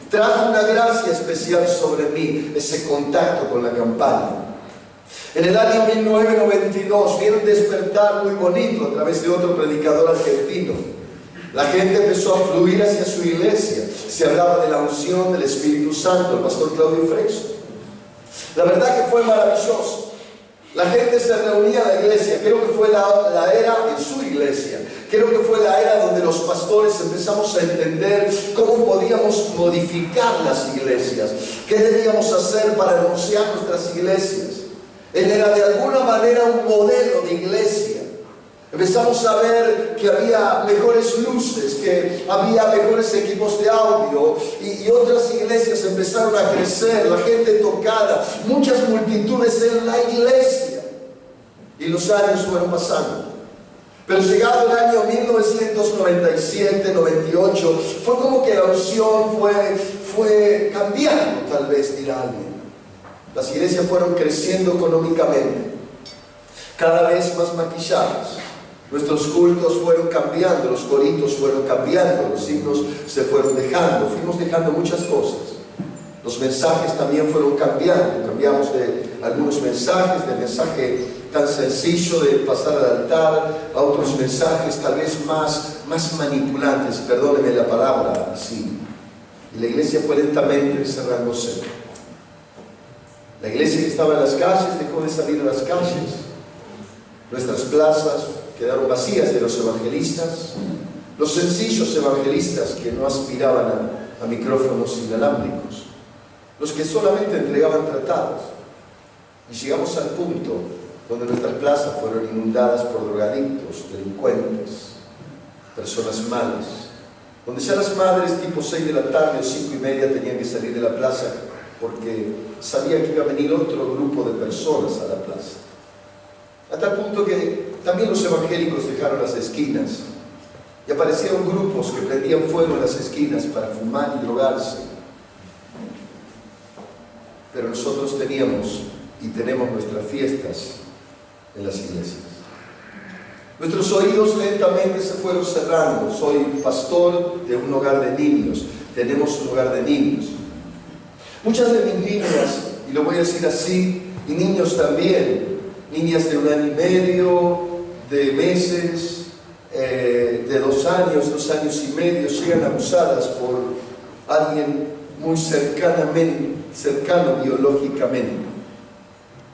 Trajo una gracia especial sobre mí, ese contacto con la campaña. En el año 1992 vi un despertar muy bonito a través de otro predicador argentino. La gente empezó a fluir hacia su iglesia. Se hablaba de la unción del Espíritu Santo, el pastor Claudio Freixo. La verdad que fue maravilloso. La gente se reunía en la iglesia. Creo que fue la era en su iglesia. Creo que fue la era donde los pastores empezamos a entender cómo podíamos modificar las iglesias. ¿Qué debíamos hacer para anunciar nuestras iglesias? Él era de alguna manera un modelo de iglesia. Empezamos a ver que había mejores luces, que había mejores equipos de audio y otras iglesias empezaron a crecer, la gente tocada, muchas multitudes en la iglesia. Y los años fueron pasando. Pero llegado el año 1997, 98, fue como que la unción fue cambiando, tal vez dirá alguien. Las iglesias fueron creciendo económicamente, cada vez más maquilladas. Nuestros cultos fueron cambiando, los coritos fueron cambiando, los himnos se fueron dejando, fuimos dejando muchas cosas. Los mensajes también fueron cambiando, cambiamos de algunos mensajes, del mensaje tan sencillo de pasar al altar, a otros mensajes tal vez más manipulantes, perdónenme la palabra así. Y la iglesia fue lentamente cerrándose. La iglesia que estaba en las calles dejó de salir a las calles. Nuestras plazas quedaron vacías de los evangelistas, los sencillos evangelistas que no aspiraban a micrófonos inalámbricos, los que solamente entregaban tratados. Y llegamos al punto donde nuestras plazas fueron inundadas por drogadictos, delincuentes, personas malas, donde ya las madres tipo 6 de la tarde o 5:30 tenían que salir de la plaza porque sabían que iba a venir otro grupo de personas a la plaza. A tal punto que también los evangélicos dejaron las esquinas y aparecieron grupos que prendían fuego en las esquinas para fumar y drogarse. Pero nosotros teníamos y tenemos nuestras fiestas en las iglesias. Nuestros oídos lentamente se fueron cerrando. Soy pastor de un hogar de niños. Tenemos un hogar de niños. Muchas de mis niñas, y lo voy a decir así, y niños también, niñas de 1 año y medio, de meses, de 2 años, 2 años y medio, llegan abusadas por alguien muy cercano biológicamente.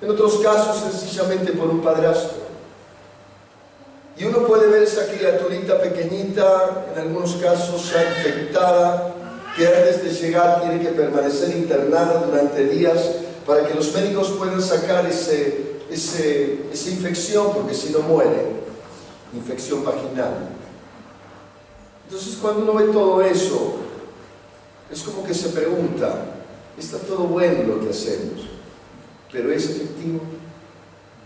En otros casos, sencillamente por un padrastro. Y uno puede ver esa criaturita pequeñita, en algunos casos ya infectada, que antes de llegar tiene que permanecer internada durante días para que los médicos puedan sacar esa infección, porque si no muere, infección vaginal. Entonces cuando uno ve todo eso, es como que se pregunta, está todo bueno lo que hacemos, pero ¿es efectivo?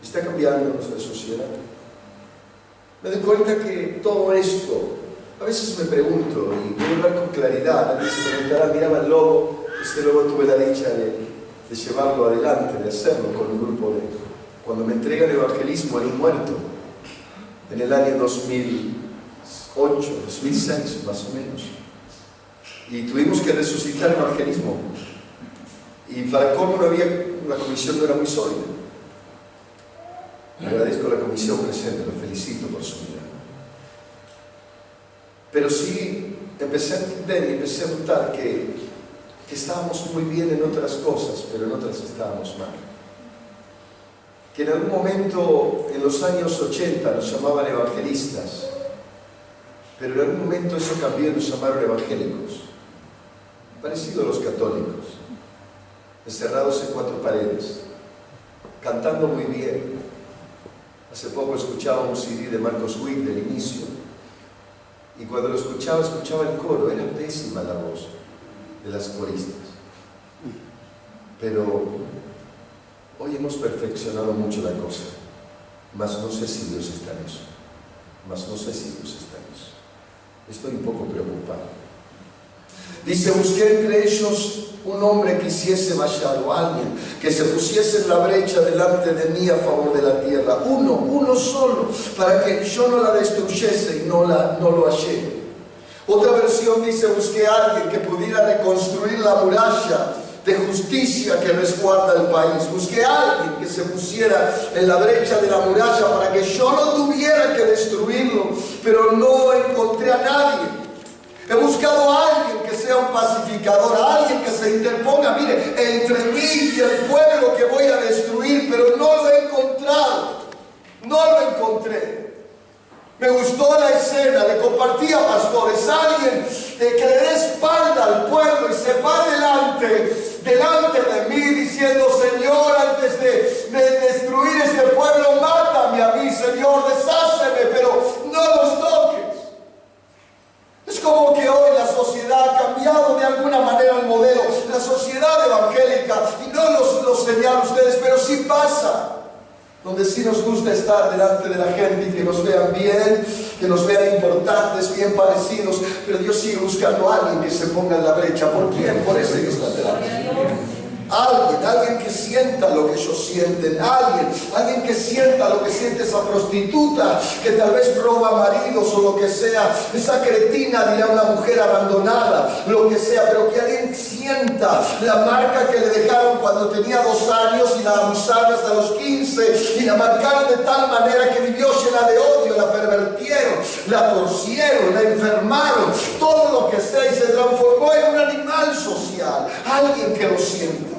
¿Está cambiando nuestra sociedad? Me doy cuenta que todo esto, a veces me pregunto, y voy a hablar con claridad, alguien se preguntará, miraba el lobo, lobo tuve la dicha de llevarlo adelante, de hacerlo con un grupo de... Cuando me entregan evangelismo en un muerto, en el año 2008, 2006 más o menos, y tuvimos que resucitar evangelismo, y para cómo no había, la comisión no era muy sólida. Agradezco a la comisión presente, lo felicito por su vida. Pero sí empecé a entender y empecé a notar que estábamos muy bien en otras cosas, pero en otras estábamos mal. Que en algún momento, en los años 80, nos llamaban evangelistas, pero en algún momento eso cambió y nos llamaron evangélicos, parecido a los católicos, encerrados en 4 paredes, cantando muy bien. Hace poco escuchaba un CD de Marcos Witt del inicio, y cuando lo escuchaba el coro. Era pésima la voz de las coristas, pero hoy hemos perfeccionado mucho la cosa, mas no sé si Dios está en eso, estoy un poco preocupado. Dice, busqué entre ellos un hombre que hiciese vallado, alguien que se pusiese en la brecha delante de mí a favor de la tierra, uno solo, para que yo no la destruyese, y no lo hallé. Otra versión dice, busqué a alguien que pudiera reconstruir la muralla de justicia que resguarda el país. Busqué a alguien que se pusiera en la brecha de la muralla para que yo no tuviera que destruirlo, pero no encontré a nadie. He buscado a alguien que sea un pacificador, a alguien que se interponga, mire, entre mí y el pueblo que voy a destruir, pero no lo he encontrado, no lo encontré. Me gustó la escena, le compartí a pastores, alguien que le dé espalda al pueblo y se va delante de mí diciendo, Señor, antes de destruir este pueblo, mátame a mí, Señor, desháceme, pero no los toques. Es como que hoy la sociedad ha cambiado de alguna manera el modelo, la sociedad evangélica, y no los señalo a ustedes, pero sí pasa, donde sí nos gusta estar delante de la gente y que nos vean bien, que nos vean importantes, bien parecidos, pero Dios sigue buscando a alguien que se ponga en la brecha. ¿Por quién? Por ese que está delante. Alguien que sienta lo que ellos sienten, alguien que sienta lo que siente esa prostituta que tal vez roba maridos o lo que sea, esa cretina, dirá una mujer abandonada, lo que sea, pero que alguien sienta la marca que le dejaron cuando tenía 2 años y la abusaron hasta los 15 y la marcaron de tal manera que vivió llena de odio, la pervertieron, la torcieron, la enfermaron, todo lo que sea, y se transformó en un animal social. Alguien que lo sienta.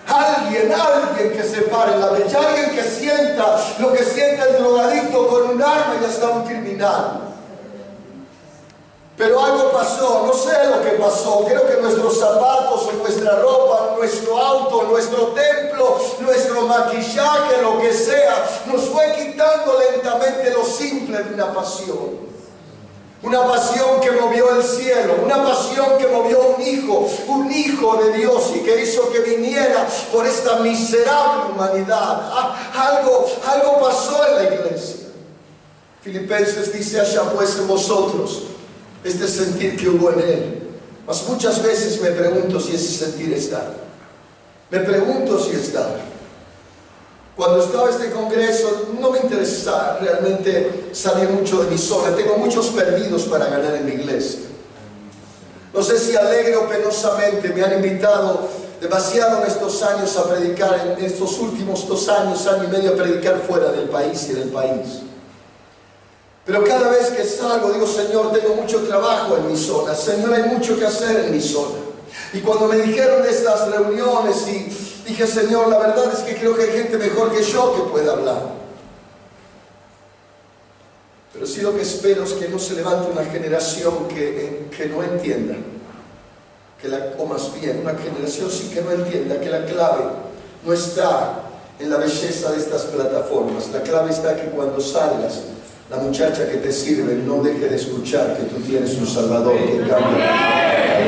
Alguien que se pare en la brecha, alguien que sienta lo que siente el drogadicto con un arma y hasta un criminal. Pero algo pasó, no sé lo que pasó. Creo que nuestros zapatos o nuestra ropa, nuestro auto, nuestro templo, nuestro maquillaje, lo que sea, nos fue quitando lentamente lo simple de una pasión. Una pasión que movió el cielo, una pasión que movió un hijo de Dios y que hizo que viniera por esta miserable humanidad. Algo pasó en la iglesia. Filipenses dice: haya pues en vosotros este sentir que hubo en él. Mas muchas veces me pregunto si ese sentir está. Me pregunto si está. Cuando estaba en este congreso no me interesa realmente salir mucho de mi zona. Tengo muchos perdidos para ganar en mi iglesia. No sé si alegre o penosamente me han invitado demasiado en estos años a predicar, en estos últimos 2 años, año y medio, a predicar fuera del país y del país. Pero cada vez que salgo digo: Señor, tengo mucho trabajo en mi zona. Señor, hay mucho que hacer en mi zona. Y cuando me dijeron de estas reuniones, dije: Señor, la verdad es que creo que hay gente mejor que yo que pueda hablar. Pero sí, lo que espero es que no se levante una generación que no entienda, o más bien una generación sí que no entienda que la clave no está en la belleza de estas plataformas. La clave está que cuando salgas, la muchacha que te sirve no deje de escuchar que tú tienes un Salvador que cambia.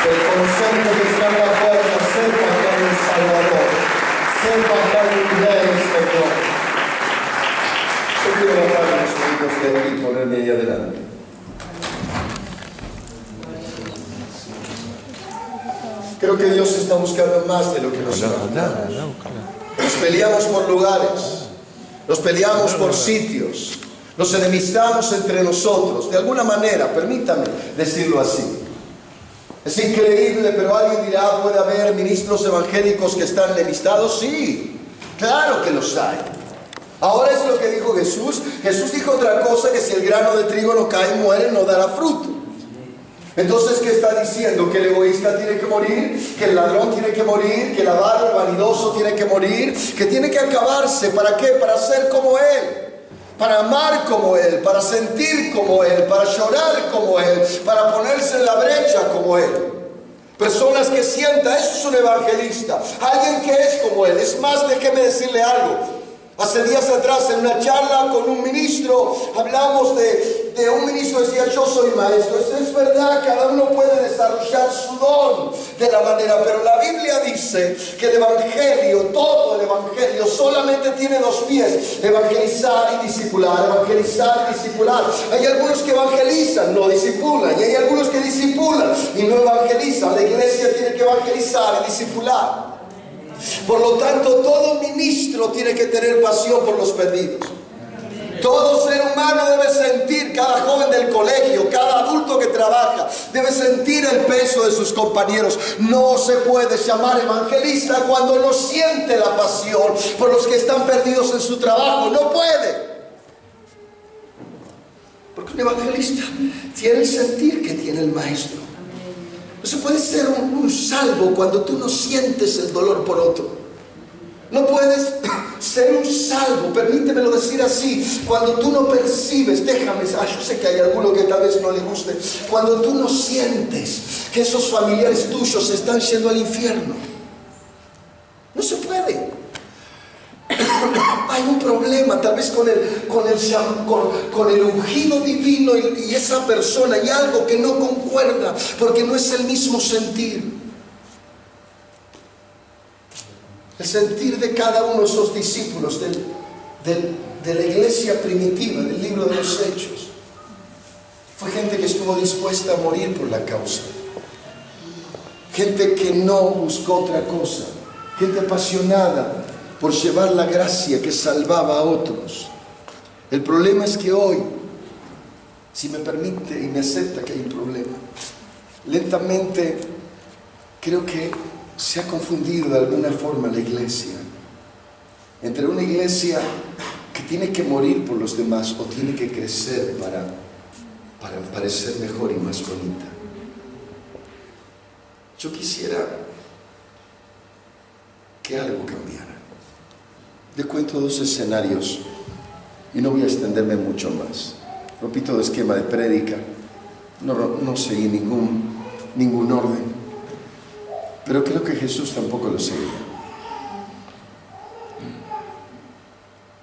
El concepto que está en la puerta, sepa que hay un Salvador, sepa que hay un Rey, Señor. Yo quiero bajar unos minutos de aquí y ponerme ahí adelante. Creo que Dios está buscando más de lo que nosotros. Nos peleamos por lugares, nos peleamos por sitios, nos enemistamos entre nosotros. De alguna manera, permítame decirlo así. Es increíble, pero alguien dirá: ¿puede haber ministros evangélicos que están enemistados? Sí, claro que los hay. Ahora es lo que dijo Jesús. Jesús dijo otra cosa: que si el grano de trigo no cae y muere, no dará fruto. Entonces, ¿qué está diciendo? Que el egoísta tiene que morir, que el ladrón tiene que morir, que el avaro, el vanidoso tiene que morir, que tiene que acabarse. ¿Para qué? Para ser como Él, para amar como Él, para sentir como Él, para llorar como Él, para ponerse en la brecha como Él. Personas que sientan, eso es un evangelista, alguien que es como Él. Es más, déjeme decirle algo. Hace días atrás, en una charla con un ministro, hablamos de un ministro que decía: yo soy maestro. Eso es verdad, cada uno puede desarrollar su don de la manera, pero la Biblia dice que el evangelio, todo el evangelio, solamente tiene 2 pies: evangelizar y discipular, evangelizar y discipular. Hay algunos que evangelizan, no discipulan, y hay algunos que discipulan y no evangelizan. La iglesia tiene que evangelizar y discipular. Por lo tanto, todo ministro tiene que tener pasión por los perdidos. Todo ser humano debe sentir, cada joven del colegio, cada adulto que trabaja, debe sentir el peso de sus compañeros. No se puede llamar evangelista cuando no siente la pasión por los que están perdidos en su trabajo. No puede. Porque un evangelista tiene el sentir que tiene el maestro. No se puede ser un salvo cuando tú no sientes el dolor por otro. No puedes ser un salvo, permítemelo decir así, cuando tú no percibes, yo sé que hay alguno que tal vez no le guste, cuando tú no sientes que esos familiares tuyos están yendo al infierno. No se puede. Hay un problema tal vez con el ungido divino y esa persona, hay algo que no concuerda porque no es el mismo sentir. El sentir de cada uno de esos discípulos de la iglesia primitiva, del libro de los Hechos, fue gente que estuvo dispuesta a morir por la causa, gente que no buscó otra cosa, gente apasionada por llevar la gracia que salvaba a otros. El problema es que hoy, si me permite y me acepta que hay un problema, lentamente creo que se ha confundido de alguna forma la iglesia entre una iglesia que tiene que morir por los demás o tiene que crecer para parecer mejor y más bonita. Yo quisiera que algo cambiara. Le cuento dos escenarios y no voy a extenderme mucho más. Rompí todo esquema de prédica, no seguí ningún orden, pero creo que Jesús tampoco lo seguía.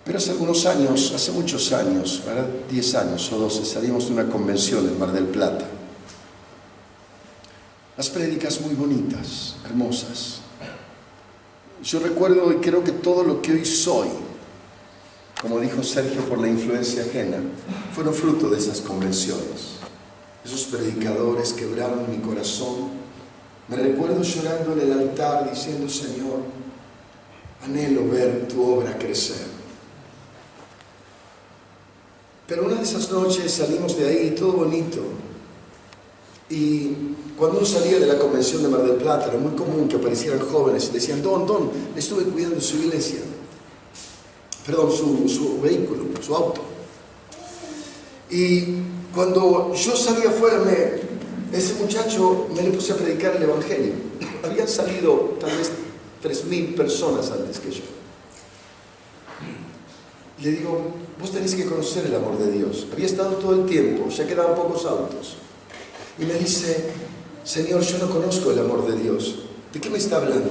Pero hace muchos años, ahora 10 años o 12, salimos de una convención en Mar del Plata. Las prédicas muy bonitas, hermosas. Yo recuerdo y creo que todo lo que hoy soy, como dijo Sergio, por la influencia ajena, fueron fruto de esas convenciones. Esos predicadores quebraron mi corazón. Me recuerdo llorando en el altar diciendo: Señor, anhelo ver tu obra crecer. Pero una de esas noches salimos de ahí, todo bonito. Y cuando uno salía de la convención de Mar del Plata, era muy común que aparecieran jóvenes y decían: Don, estuve cuidando su iglesia. Perdón, su vehículo, su auto. Y cuando yo salía afuera, ese muchacho me le puse a predicar el Evangelio. Habían salido tal vez 3.000 personas antes que yo. Le digo: vos tenés que conocer el amor de Dios. Había estado todo el tiempo, ya quedaban pocos autos. Y me dice: Señor, yo no conozco el amor de Dios. ¿De qué me está hablando?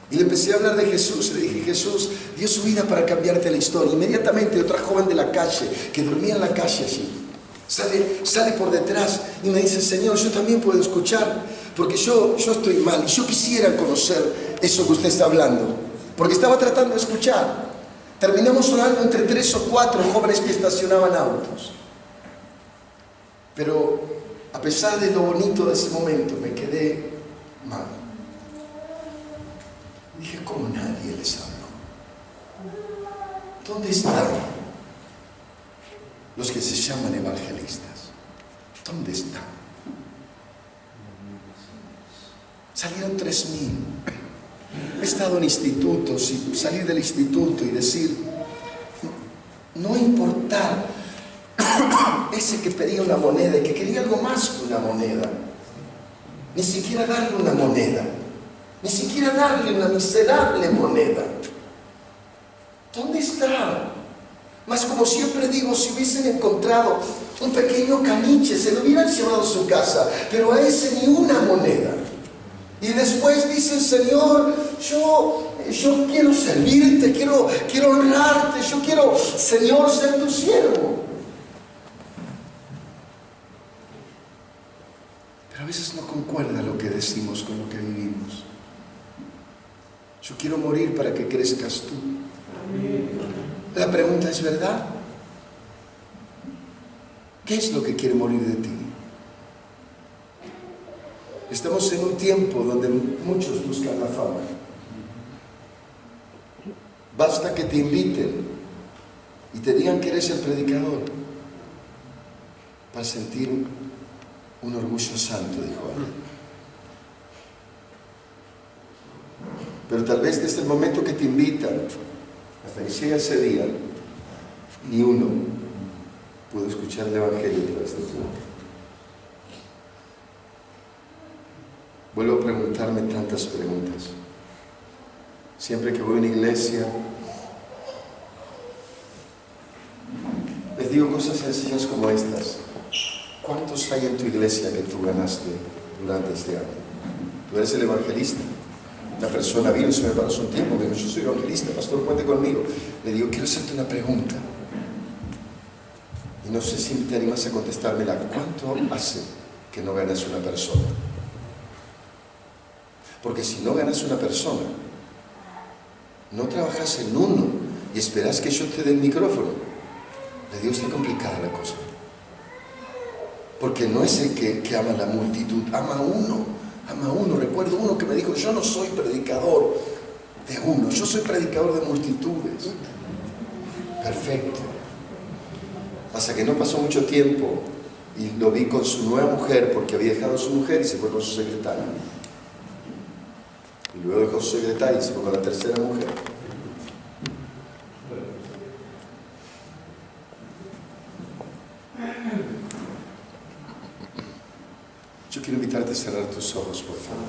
Y le empecé a hablar de Jesús. Le dije: Jesús dio su vida para cambiarte la historia. Inmediatamente otra joven de la calle, que dormía en la calle allí, sale por detrás y me dice: Señor, yo también puedo escuchar, porque yo estoy mal y yo quisiera conocer eso que usted está hablando, porque estaba tratando de escuchar. Terminamos orando entre 3 o 4 jóvenes que estacionaban autos. Pero a pesar de lo bonito de ese momento, me quedé mal. Dije: ¿cómo nadie les habló? ¿Dónde están los que se llaman evangelistas? ¿Dónde están? Salieron 3.000. He estado en institutos y salir del instituto y decir: no importar ese que pedía una moneda y que quería algo más que una moneda, ni siquiera darle una moneda, ni siquiera darle una miserable moneda. ¿Dónde está? Mas, como siempre digo, si hubiesen encontrado un pequeño caniche, se lo hubieran llevado a su casa, pero a ese ni una moneda. Y después dicen: Señor, yo quiero servirte, quiero honrarte, yo quiero, Señor, ser tu siervo. Pero a veces no concuerda lo que decimos con lo que vivimos. Yo quiero morir para que crezcas tú. La pregunta es: ¿verdad? ¿Qué es lo que quiere morir de ti? Estamos en un tiempo donde muchos buscan la fama. Basta que te inviten y te digan que eres el predicador para sentir un orgullo santo, dijo él. Pero tal vez desde el momento que te invitan hasta que llega ese día, ni uno pudo escuchar el Evangelio a través de tu boca. Vuelvo a preguntarme tantas preguntas. Siempre que voy a una iglesia, les digo cosas sencillas como estas: ¿cuántos hay en tu iglesia que tú ganaste durante este año? Tú eres el evangelista. Una persona vino y se me paró hace un tiempo, me dijo: yo soy evangelista, pastor, cuente conmigo. Le digo: quiero hacerte una pregunta. Y no sé si te animas a contestármela. ¿Cuánto hace que no ganas una persona? Porque si no ganas una persona, no trabajas en uno y esperas que yo te dé el micrófono, de Dios está complicada la cosa. Porque no es el que ama la multitud, ama a uno. Recuerdo uno que me dijo: yo no soy predicador de uno, yo soy predicador de multitudes. Perfecto. Hasta que no pasó mucho tiempo y lo vi con su nueva mujer, porque había dejado a su mujer y se fue con su secretaria. Y luego dejó a su secretaria y se fue con la tercera mujer. Yo quiero invitarte puedes cerrar tus ojos, por favor.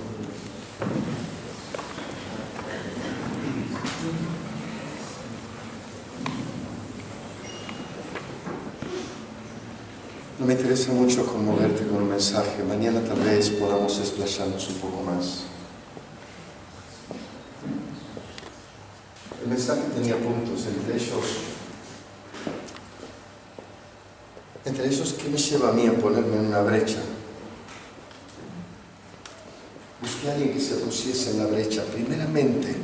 No me interesa mucho conmoverte con un mensaje. Mañana tal vez podamos explayarnos un poco más. El mensaje tenía puntos, entre ellos, ¿qué me lleva a mí a ponerme en una brecha? Busqué a alguien que se pusiese en la brecha. Primeramente,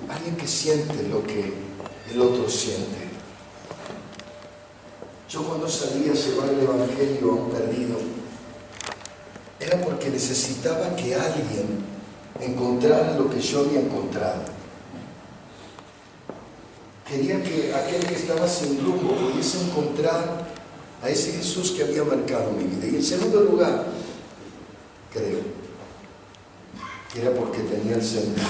alguien que siente lo que el otro siente. Yo cuando salí a llevar el Evangelio a un perdido, era porque necesitaba que alguien encontrara lo que yo había encontrado. Quería que aquel que estaba sin rumbo pudiese encontrar a ese Jesús que había marcado mi vida. Y en segundo lugar, creo que era porque tenía el sentido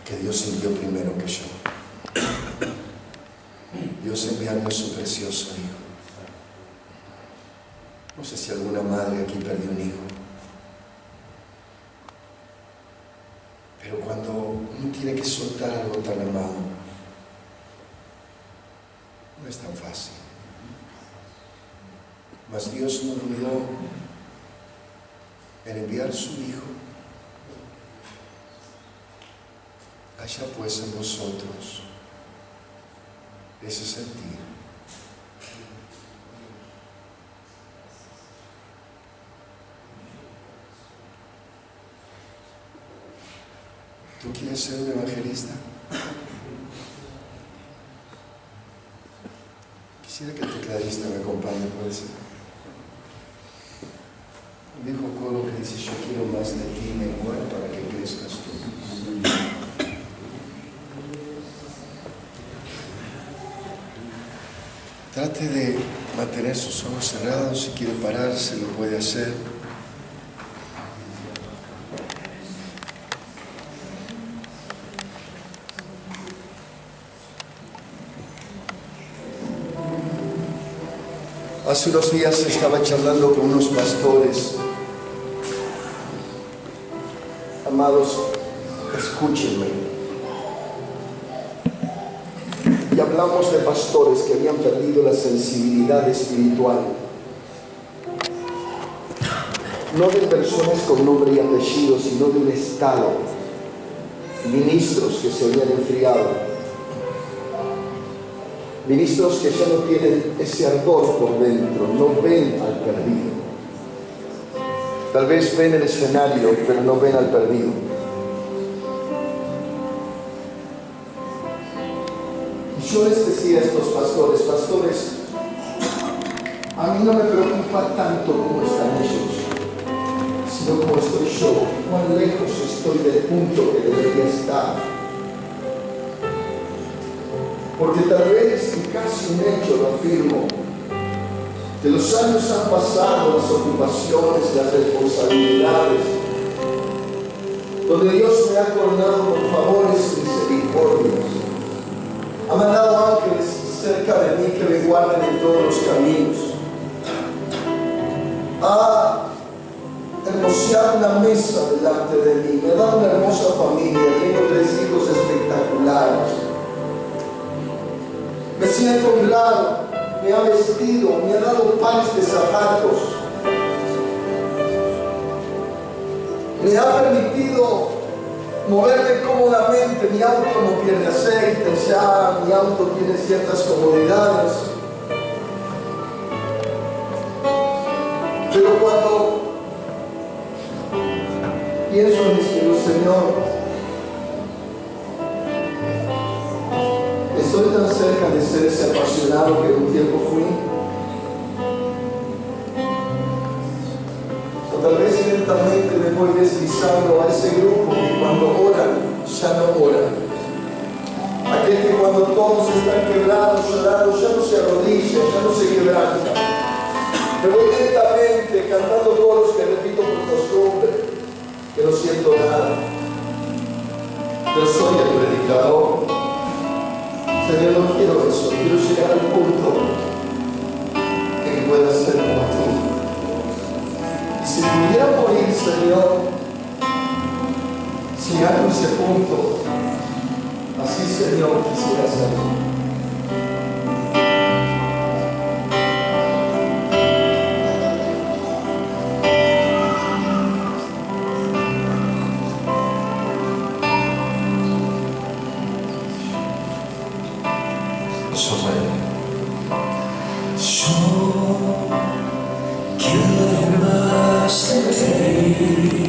que Dios envió primero que yo. Dios enviando a su precioso Hijo. No sé si alguna madre aquí perdió un hijo. Pero cuando uno tiene que soltar algo tan amado, no es tan fácil. Mas Dios no dudó en enviar su Hijo. Haya pues en vosotros ese sentir. ¿Tú quieres ser un evangelista? Quisiera que el tecladista me acompañe, puede ser. Un viejo coro que dice: yo quiero más de ti, me muero para que crezcas tú. Trate de mantener sus ojos cerrados. Si quiere pararse, lo puede hacer. Hace unos días estaba charlando con unos pastores. Amados, escúchenme. Y hablamos de pastores que habían perdido la sensibilidad espiritual. No de personas con nombre y apellido, sino de un estado. Ministros que se habían enfriado. Ministros que ya no tienen ese ardor por dentro, no ven al perdido. Tal vez ven el escenario, pero no ven al perdido. Y yo les decía a estos pastores: a mí no me preocupa tanto cómo están ellos, sino cómo estoy yo, cuán lejos estoy del punto que debería estar. Porque tal vez, y casi un hecho lo afirmo, que los años han pasado, las ocupaciones, las responsabilidades, donde Dios me ha coronado con favores y misericordias, ha mandado ángeles cerca de mí que me guarden en todos los caminos, ha hermoseado una mesa delante de mí, me ha dado una hermosa familia, tengo 3 hijos espectaculares. Me siento honrado, me ha vestido, me ha dado pares de zapatos, me ha permitido moverme cómodamente. Mi auto no pierde aceite, ya mi auto tiene ciertas comodidades. Pero cuando pienso en mis hijos, Señor, estoy tan cerca de ser ese apasionado que un tiempo fui. O tal vez lentamente me voy deslizando a ese grupo que cuando oran, ya no oran. Aquel que cuando todos están quebrados, llorando, ya no se arrodilla, ya no se quebranta. Me voy lentamente cantando coros que repito por costumbre, que no siento nada. Yo soy el predicador. Señor, no quiero eso, quiero llegar al punto en que pueda ser como tú. si pudiera morir, Señor, si hago ese punto, así, Señor, quisiera hacerlo. Show, give us the day.